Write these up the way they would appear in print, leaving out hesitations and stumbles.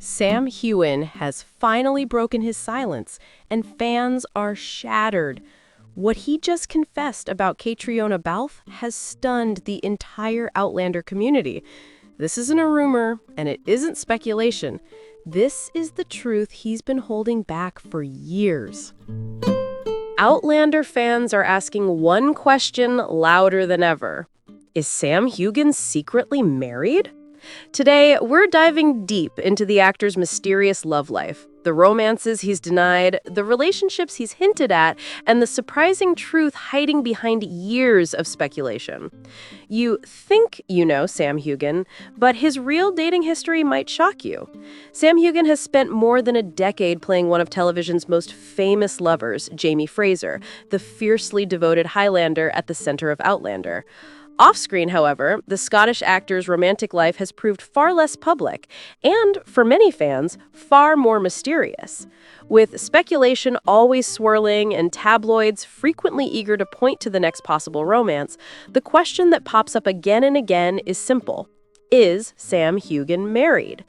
Sam Heughan has finally broken his silence, and fans are shattered. What he just confessed about CAITRIONA BALFE has stunned the entire Outlander community. This isn't a rumor, and it isn't speculation. This is the truth he's been holding back for years. Outlander fans are asking one question louder than ever. Is Sam Heughan secretly married? Today, we're diving deep into the actor's mysterious love life, the romances he's denied, the relationships he's hinted at, and the surprising truth hiding behind years of speculation. You think you know Sam Heughan, but his real dating history might shock you. Sam Heughan has spent more than a decade playing one of television's most famous lovers, Jamie Fraser, the fiercely devoted Highlander at the center of Outlander. Off-screen, however, the Scottish actor's romantic life has proved far less public and, for many fans, far more mysterious. With speculation always swirling and tabloids frequently eager to point to the next possible romance, the question that pops up again and again is simple. Is Sam Heughan married?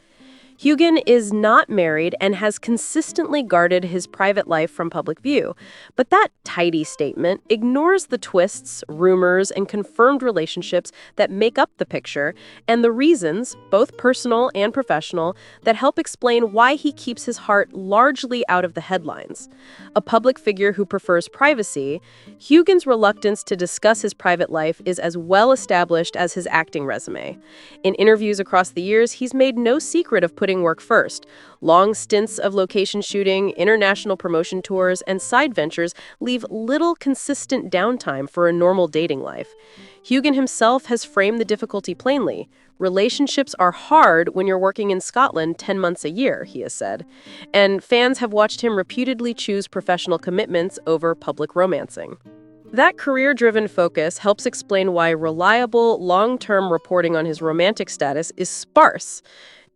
Heughan is not married and has consistently guarded his private life from public view. But that tidy statement ignores the twists, rumors, and confirmed relationships that make up the picture and the reasons, both personal and professional, that help explain why he keeps his heart largely out of the headlines. A public figure who prefers privacy, Heughan's reluctance to discuss his private life is as well established as his acting resume. In interviews across the years, he's made no secret of putting work first. Long stints of location shooting, international promotion tours, and side ventures leave little consistent downtime for a normal dating life. Heughan himself has framed the difficulty plainly. Relationships are hard when you're working in Scotland 10 months a year, he has said. And fans have watched him reputedly choose professional commitments over public romancing. That career-driven focus helps explain why reliable, long-term reporting on his romantic status is sparse.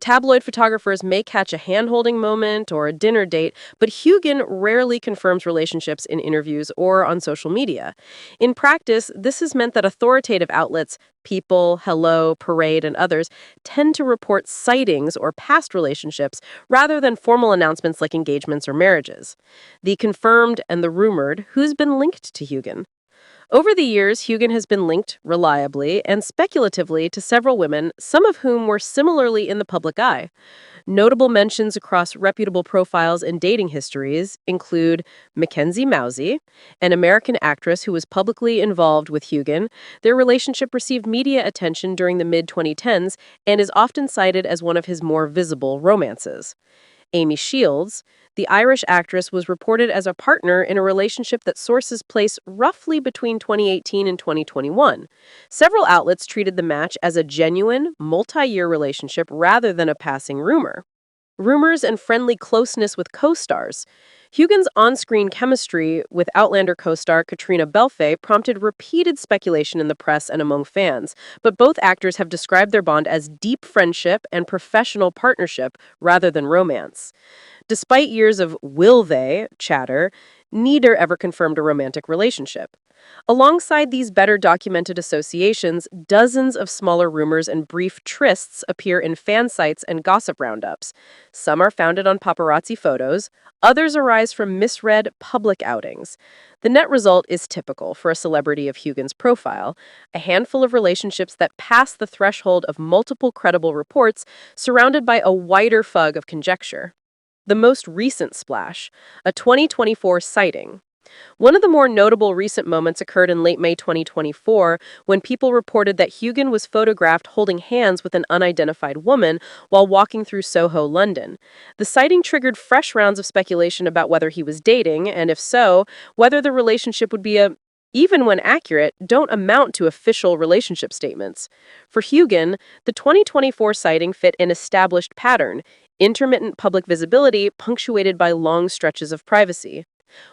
Tabloid photographers may catch a hand-holding moment or a dinner date, but Heughan rarely confirms relationships in interviews or on social media. In practice, this has meant that authoritative outlets, People, Hello, Parade, and others, tend to report sightings or past relationships rather than formal announcements like engagements or marriages. The confirmed and the rumored, who's been linked to Heughan? Over the years, Heughan has been linked reliably and speculatively to several women, some of whom were similarly in the public eye. Notable mentions across reputable profiles and dating histories include Mackenzie Mousey, an American actress who was publicly involved with Heughan. Their relationship received media attention during the mid-2010s and is often cited as one of his more visible romances. Amy Shields, the Irish actress, was reported as a partner in a relationship that sources place roughly between 2018 and 2021. Several outlets treated the match as a genuine, multi-year relationship rather than a passing rumor. Rumors and friendly closeness with co-stars. Heughan's on-screen chemistry with Outlander co-star CAITRIONA BALFE prompted repeated speculation in the press and among fans, but both actors have described their bond as deep friendship and professional partnership rather than romance. Despite years of will they chatter, neither ever confirmed a romantic relationship. Alongside these better documented associations, dozens of smaller rumors and brief trysts appear in fan sites and gossip roundups. Some are founded on paparazzi photos, others arise from misread public outings. The net result is typical for a celebrity of Heughan's profile, a handful of relationships that pass the threshold of multiple credible reports, surrounded by a wider fog of conjecture. The most recent splash, a 2024 sighting. One of the more notable recent moments occurred in late May 2024 when people reported that Heughan was photographed holding hands with an unidentified woman while walking through Soho, London. The sighting triggered fresh rounds of speculation about whether he was dating, and if so, whether the relationship would be even when accurate, don't amount to official relationship statements. For Heughan, the 2024 sighting fit an established pattern: intermittent public visibility punctuated by long stretches of privacy.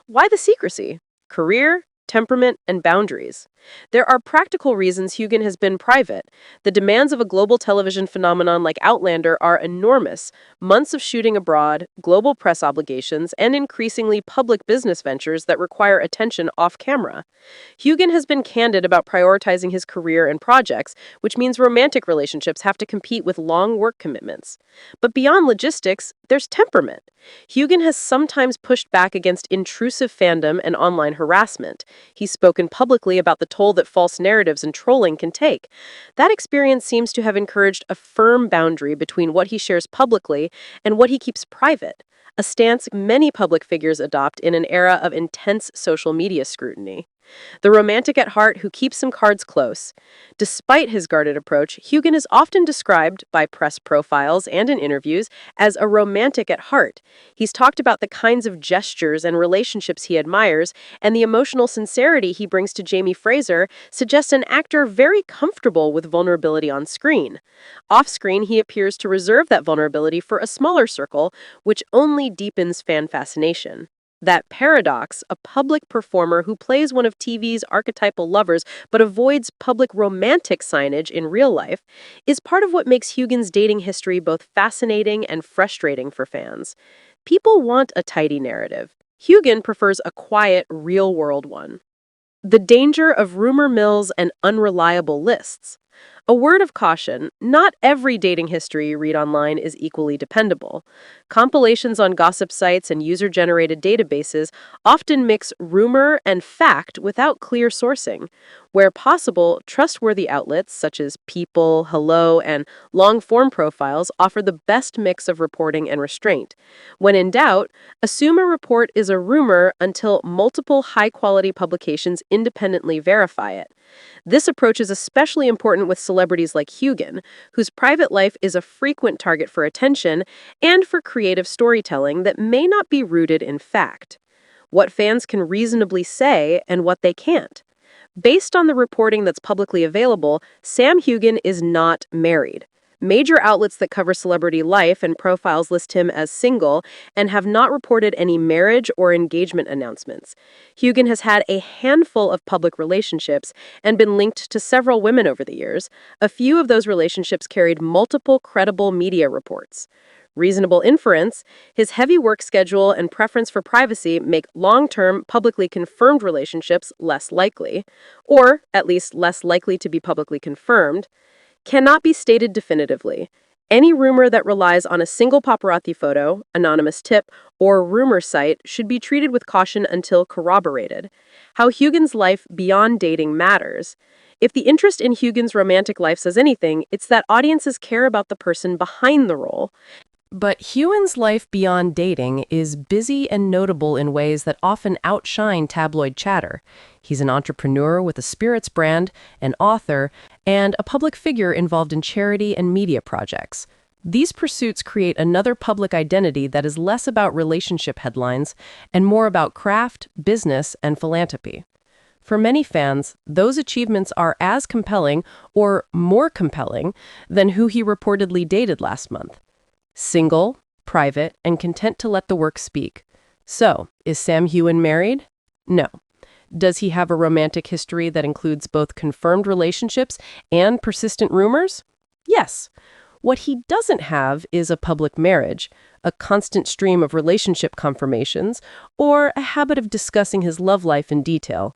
Why the secrecy? Career, temperament, and boundaries. There are practical reasons Heughan has been private. The demands of a global television phenomenon like Outlander are enormous. Months of shooting abroad, global press obligations, and increasingly public business ventures that require attention off camera. Heughan has been candid about prioritizing his career and projects, which means romantic relationships have to compete with long work commitments. But beyond logistics, there's temperament. Heughan has sometimes pushed back against intrusive fandom and online harassment. He's spoken publicly about the toll that false narratives and trolling can take. That experience seems to have encouraged a firm boundary between what he shares publicly and what he keeps private, a stance many public figures adopt in an era of intense social media scrutiny. The romantic at heart who keeps some cards close. Despite his guarded approach, Heughan is often described, by press profiles and in interviews, as a romantic at heart. He's talked about the kinds of gestures and relationships he admires, and the emotional sincerity he brings to Jamie Fraser suggests an actor very comfortable with vulnerability on screen. Off-screen, he appears to reserve that vulnerability for a smaller circle, which only deepens fan fascination. That paradox, a public performer who plays one of TV's archetypal lovers but avoids public romantic signage in real life, is part of what makes Heughan's dating history both fascinating and frustrating for fans. People want a tidy narrative. Heughan prefers a quiet, real-world one. The danger of rumor mills and unreliable lists. A word of caution, not every dating history you read online is equally dependable. Compilations on gossip sites and user-generated databases often mix rumor and fact without clear sourcing. Where possible, trustworthy outlets such as People, Hello, and long-form profiles offer the best mix of reporting and restraint. When in doubt, assume a report is a rumor until multiple high-quality publications independently verify it. This approach is especially important with celebrities like Heughan, whose private life is a frequent target for attention and for creative storytelling that may not be rooted in fact. What fans can reasonably say and what they can't. Based on the reporting that's publicly available, Sam Heughan is not married. Major outlets that cover celebrity life and profiles list him as single and have not reported any marriage or engagement announcements. Heughan has had a handful of public relationships and been linked to several women over the years. A few of those relationships carried multiple credible media reports. Reasonable inference, his heavy work schedule and preference for privacy make long-term, publicly confirmed relationships less likely, or at least less likely to be publicly confirmed. Cannot be stated definitively. Any rumor that relies on a single paparazzi photo, anonymous tip, or rumor site should be treated with caution until corroborated. How Heughan's life beyond dating matters. If the interest in Heughan's romantic life says anything, it's that audiences care about the person behind the role. But Heughan's life beyond dating is busy and notable in ways that often outshine tabloid chatter. He's an entrepreneur with a spirits brand, an author, and a public figure involved in charity and media projects. These pursuits create another public identity that is less about relationship headlines and more about craft, business, and philanthropy. For many fans, those achievements are as compelling or more compelling than who he reportedly dated last month. Single, private, and content to let the work speak. So, is Sam Heughan married? No. Does he have a romantic history that includes both confirmed relationships and persistent rumors? Yes. What he doesn't have is a public marriage, a constant stream of relationship confirmations, or a habit of discussing his love life in detail.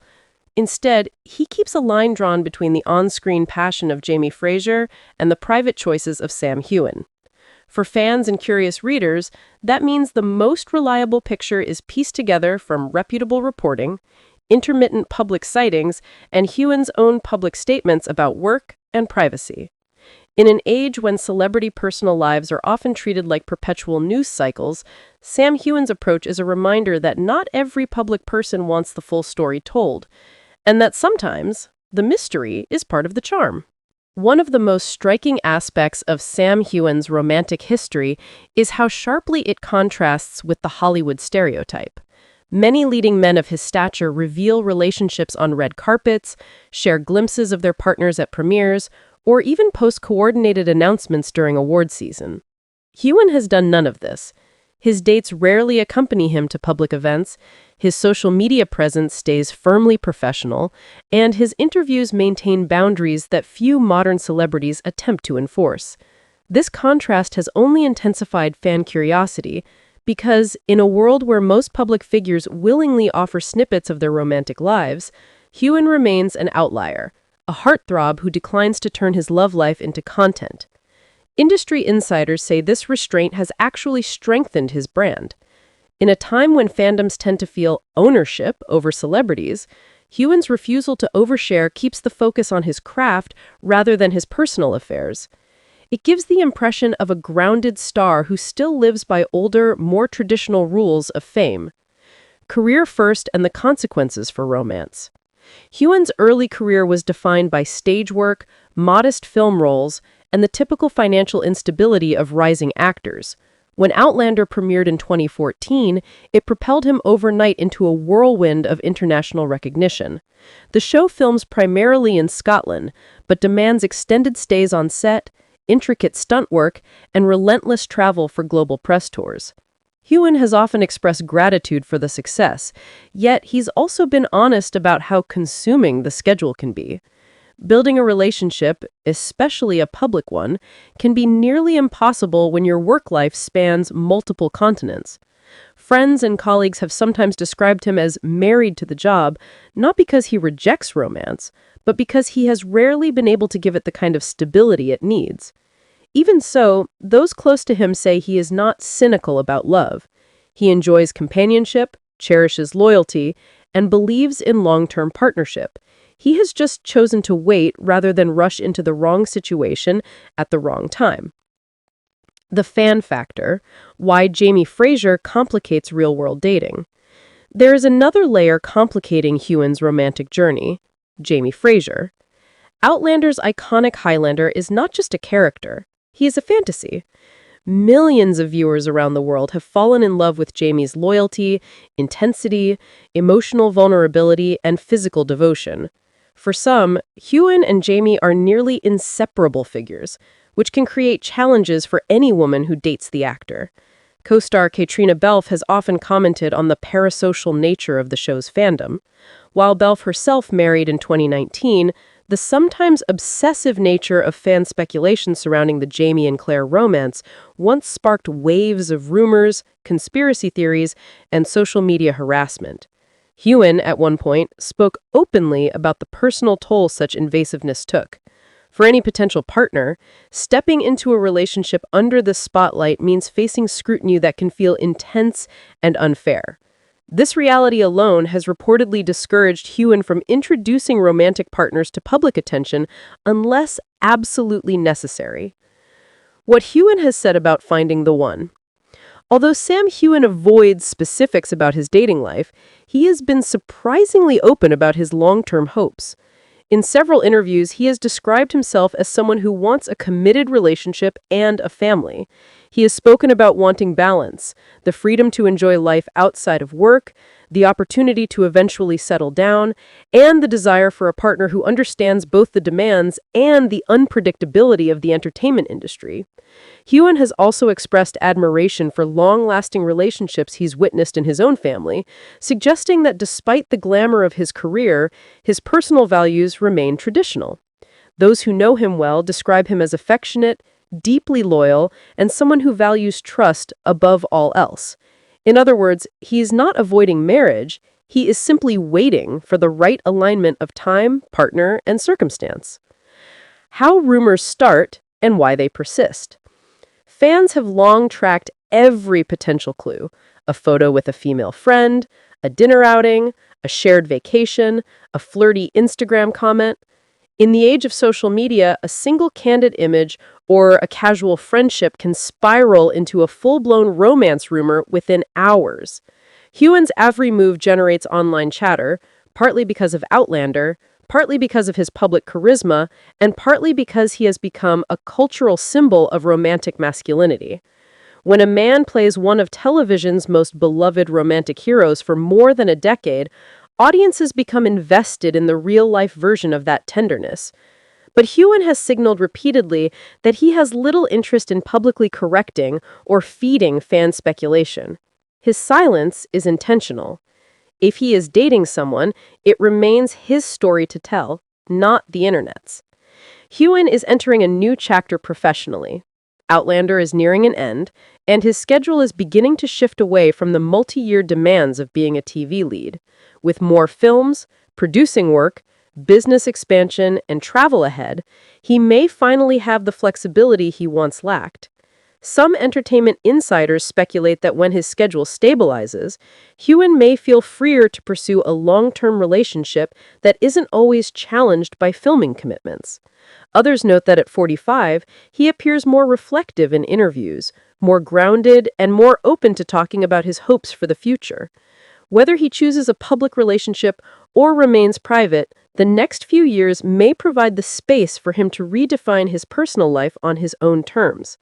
Instead, he keeps a line drawn between the on-screen passion of Jamie Fraser and the private choices of Sam Heughan. For fans and curious readers, that means the most reliable picture is pieced together from reputable reporting, intermittent public sightings, and Heughan's own public statements about work and privacy. In an age when celebrity personal lives are often treated like perpetual news cycles, Sam Heughan's approach is a reminder that not every public person wants the full story told, and that sometimes the mystery is part of the charm. One of the most striking aspects of Sam Heughan's romantic history is how sharply it contrasts with the Hollywood stereotype. Many leading men of his stature reveal relationships on red carpets, share glimpses of their partners at premieres, or even post coordinated announcements during award season. Heughan has done none of this. His dates rarely accompany him to public events, his social media presence stays firmly professional, and his interviews maintain boundaries that few modern celebrities attempt to enforce. This contrast has only intensified fan curiosity because, in a world where most public figures willingly offer snippets of their romantic lives, Heughan remains an outlier, a heartthrob who declines to turn his love life into content. Industry insiders say this restraint has actually strengthened his brand. In a time when fandoms tend to feel ownership over celebrities, Heughan's refusal to overshare keeps the focus on his craft rather than his personal affairs. It gives the impression of a grounded star who still lives by older, more traditional rules of fame. Career first and the consequences for romance. Heughan's early career was defined by stage work, modest film roles, and the typical financial instability of rising actors. When Outlander premiered in 2014, it propelled him overnight into a whirlwind of international recognition. The show films primarily in Scotland, but demands extended stays on set, intricate stunt work, and relentless travel for global press tours. Heughan has often expressed gratitude for the success, yet he's also been honest about how consuming the schedule can be. Building a relationship, especially a public one, can be nearly impossible when your work life spans multiple continents. Friends and colleagues have sometimes described him as married to the job, not because he rejects romance, but because he has rarely been able to give it the kind of stability it needs. Even so, those close to him say he is not cynical about love. He enjoys companionship, cherishes loyalty, and believes in long-term partnership. He has just chosen to wait rather than rush into the wrong situation at the wrong time. The fan factor, why Jamie Fraser complicates real-world dating. There is another layer complicating Heughan's romantic journey, Jamie Fraser. Outlander's iconic Highlander is not just a character, he is a fantasy. Millions of viewers around the world have fallen in love with Jamie's loyalty, intensity, emotional vulnerability, and physical devotion. For some, Heughan and Jamie are nearly inseparable figures, which can create challenges for any woman who dates the actor. Co-star CAITRIONA BALFE has often commented on the parasocial nature of the show's fandom. While Balfe herself married in 2019, the sometimes obsessive nature of fan speculation surrounding the Jamie and Claire romance once sparked waves of rumors, conspiracy theories, and social media harassment. Heughan, at one point, spoke openly about the personal toll such invasiveness took. For any potential partner, stepping into a relationship under the spotlight means facing scrutiny that can feel intense and unfair. This reality alone has reportedly discouraged Heughan from introducing romantic partners to public attention unless absolutely necessary. What Heughan has said about finding the one. Although Sam Heughan avoids specifics about his dating life, he has been surprisingly open about his long-term hopes. In several interviews, he has described himself as someone who wants a committed relationship and a family. He has spoken about wanting balance, the freedom to enjoy life outside of work, the opportunity to eventually settle down, and the desire for a partner who understands both the demands and the unpredictability of the entertainment industry. Heughan has also expressed admiration for long-lasting relationships he's witnessed in his own family, suggesting that despite the glamour of his career, his personal values remain traditional. Those who know him well describe him as affectionate, deeply loyal, and someone who values trust above all else. In other words, he is not avoiding marriage, he is simply waiting for the right alignment of time, partner, and circumstance. How rumors start and why they persist. Fans have long tracked every potential clue: a photo with a female friend, a dinner outing, a shared vacation, a flirty Instagram comment. In the age of social media, a single candid image or a casual friendship can spiral into a full-blown romance rumor within hours. Heughan's every move generates online chatter, partly because of Outlander, partly because of his public charisma, and partly because he has become a cultural symbol of romantic masculinity. When a man plays one of television's most beloved romantic heroes for more than a decade, audiences become invested in the real-life version of that tenderness. But Heughan has signaled repeatedly that he has little interest in publicly correcting or feeding fan speculation. His silence is intentional. If he is dating someone, it remains his story to tell, not the internet's. Heughan is entering a new chapter professionally. Outlander is nearing an end, and his schedule is beginning to shift away from the multi-year demands of being a TV lead. With more films, producing work, business expansion, and travel ahead, he may finally have the flexibility he once lacked. Some entertainment insiders speculate that when his schedule stabilizes, Heughan may feel freer to pursue a long-term relationship that isn't always challenged by filming commitments. Others note that at 45, he appears more reflective in interviews, more grounded, and more open to talking about his hopes for the future. Whether he chooses a public relationship or remains private, the next few years may provide the space for him to redefine his personal life on his own terms.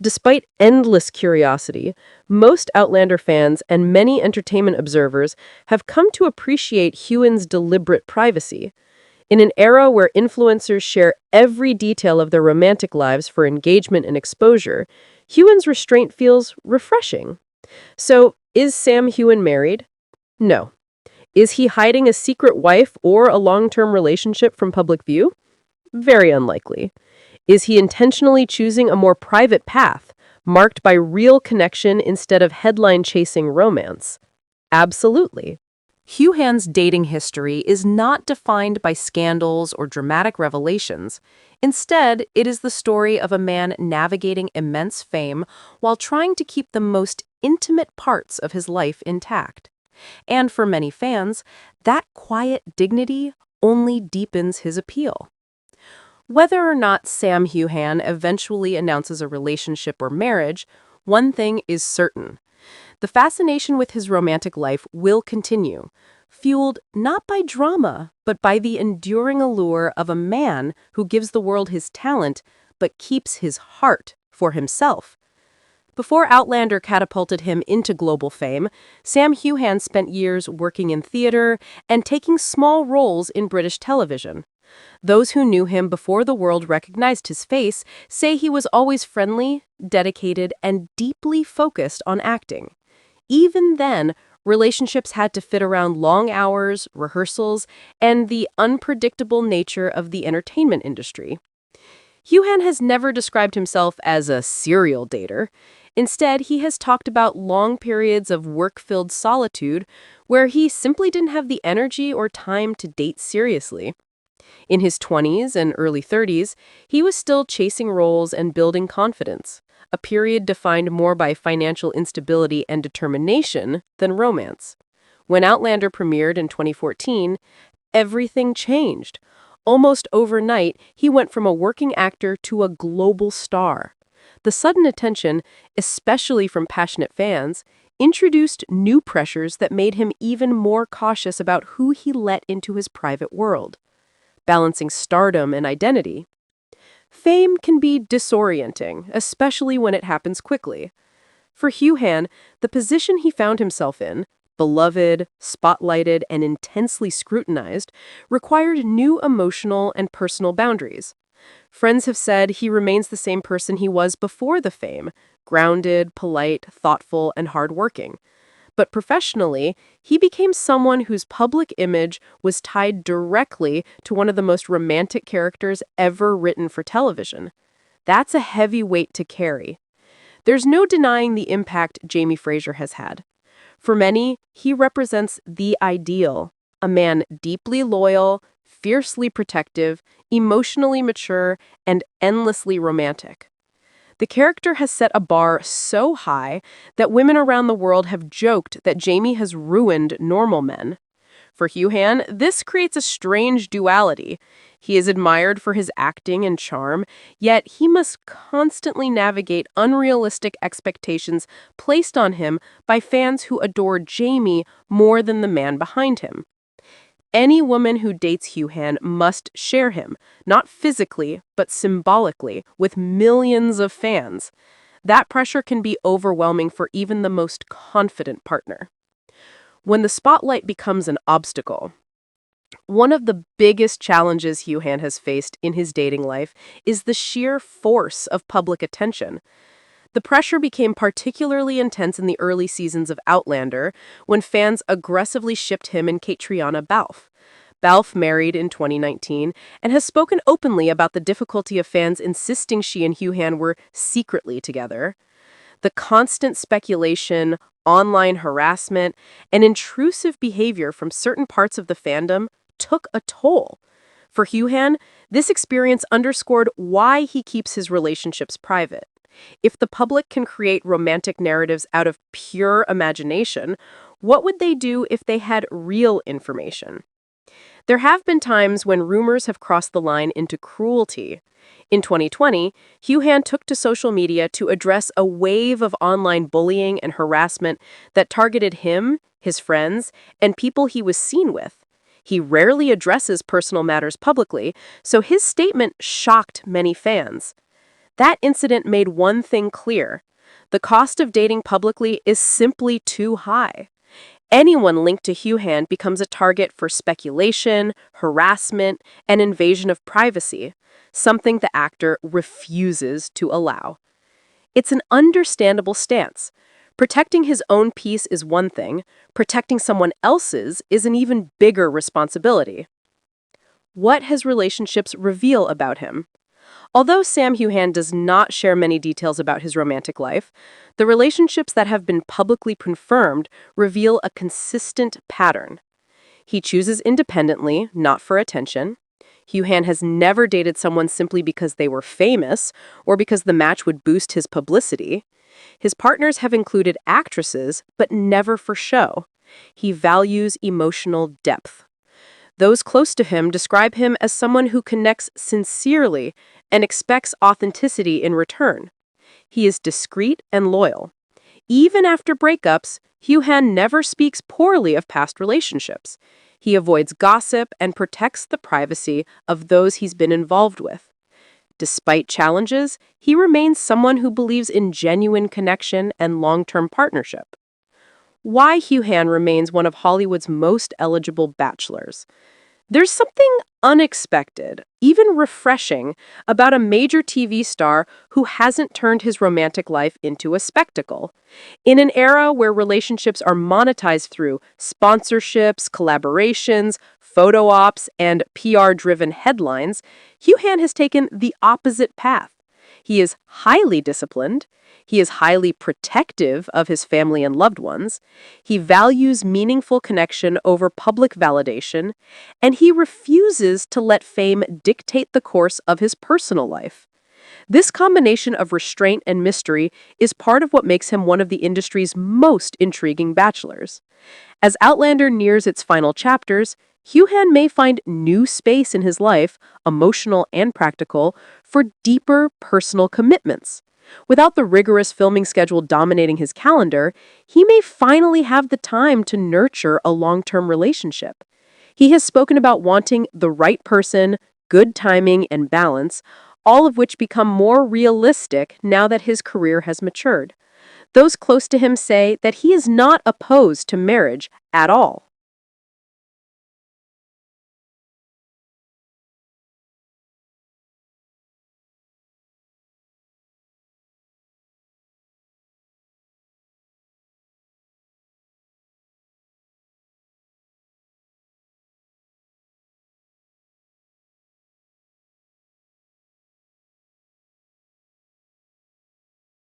Despite endless curiosity, most Outlander fans and many entertainment observers have come to appreciate Heughan's deliberate privacy. In an era where influencers share every detail of their romantic lives for engagement and exposure, Heughan's restraint feels refreshing. So, is Sam Heughan married? No. Is he hiding a secret wife or a long-term relationship from public view? Very unlikely. Is he intentionally choosing a more private path, marked by real connection instead of headline-chasing romance? Absolutely. Heughan's dating history is not defined by scandals or dramatic revelations. Instead, it is the story of a man navigating immense fame while trying to keep the most intimate parts of his life intact. And for many fans, that quiet dignity only deepens his appeal. Whether or not Sam Heughan eventually announces a relationship or marriage, one thing is certain. The fascination with his romantic life will continue, fueled not by drama, but by the enduring allure of a man who gives the world his talent, but keeps his heart for himself. Before Outlander catapulted him into global fame, Sam Heughan spent years working in theater and taking small roles in British television. Those who knew him before the world recognized his face say he was always friendly, dedicated, and deeply focused on acting. Even then, relationships had to fit around long hours, rehearsals, and the unpredictable nature of the entertainment industry. Heughan has never described himself as a serial dater. Instead, he has talked about long periods of work-filled solitude where he simply didn't have the energy or time to date seriously. In his 20s and early 30s, he was still chasing roles and building confidence, a period defined more by financial instability and determination than romance. When Outlander premiered in 2014, everything changed. Almost overnight, he went from a working actor to a global star. The sudden attention, especially from passionate fans, introduced new pressures that made him even more cautious about who he let into his private world. Balancing stardom and identity. Fame can be disorienting, especially when it happens quickly. For Heughan, the position he found himself in, beloved, spotlighted, and intensely scrutinized, required new emotional and personal boundaries. Friends have said he remains the same person he was before the fame, grounded, polite, thoughtful, and hardworking. But professionally, he became someone whose public image was tied directly to one of the most romantic characters ever written for television. That's a heavy weight to carry. There's no denying the impact Jamie Fraser has had. For many, he represents the ideal, a man deeply loyal, fiercely protective, emotionally mature, and endlessly romantic. The character has set a bar so high that women around the world have joked that Jamie has ruined normal men. For Heughan, this creates a strange duality. He is admired for his acting and charm, yet he must constantly navigate unrealistic expectations placed on him by fans who adore Jamie more than the man behind him. Any woman who dates Heughan must share him, not physically, but symbolically, with millions of fans. That pressure can be overwhelming for even the most confident partner. When the spotlight becomes an obstacle, One of the biggest challenges Heughan has faced in his dating life is the sheer force of public attention. The pressure became particularly intense in the early seasons of Outlander, when fans aggressively shipped him and CAITRIONA Balfe. Balfe married in 2019 and has spoken openly about the difficulty of fans insisting she and Heughan were secretly together. The constant speculation, online harassment, and intrusive behavior from certain parts of the fandom took a toll. For Heughan, this experience underscored why he keeps his relationships private. If the public can create romantic narratives out of pure imagination, what would they do if they had real information? There have been times when rumors have crossed the line into cruelty. In 2020, Heughan took to social media to address a wave of online bullying and harassment that targeted him, his friends, and people he was seen with. He rarely addresses personal matters publicly, so his statement shocked many fans. That incident made one thing clear: the cost of dating publicly is simply too high. Anyone linked to Heughan becomes a target for speculation, harassment, and invasion of privacy, something the actor refuses to allow. It's an understandable stance. Protecting his own peace is one thing, protecting someone else's is an even bigger responsibility. What his relationships reveal about him? Although Sam Heughan does not share many details about his romantic life, the relationships that have been publicly confirmed reveal a consistent pattern. He chooses independently, not for attention. Heughan has never dated someone simply because they were famous or because the match would boost his publicity. His partners have included actresses, but never for show. He values emotional depth. Those close to him describe him as someone who connects sincerely and expects authenticity in return. He is discreet and loyal. Even after breakups, Heughan never speaks poorly of past relationships. He avoids gossip and protects the privacy of those he's been involved with. Despite challenges, he remains someone who believes in genuine connection and long-term partnership. Why Heughan remains one of Hollywood's most eligible bachelors. There's something unexpected, even refreshing, about a major TV star who hasn't turned his romantic life into a spectacle. In an era where relationships are monetized through sponsorships, collaborations, photo ops, and PR-driven headlines, Heughan has taken the opposite path. He is highly disciplined. He is highly protective of his family and loved ones. He values meaningful connection over public validation, and he refuses to let fame dictate the course of his personal life. This combination of restraint and mystery is part of what makes him one of the industry's most intriguing bachelors. As Outlander nears its final chapters, Heughan may find new space in his life, emotional and practical, for deeper personal commitments. Without the rigorous filming schedule dominating his calendar, he may finally have the time to nurture a long-term relationship. He has spoken about wanting the right person, good timing, and balance, all of which become more realistic now that his career has matured. Those close to him say that he is not opposed to marriage at all.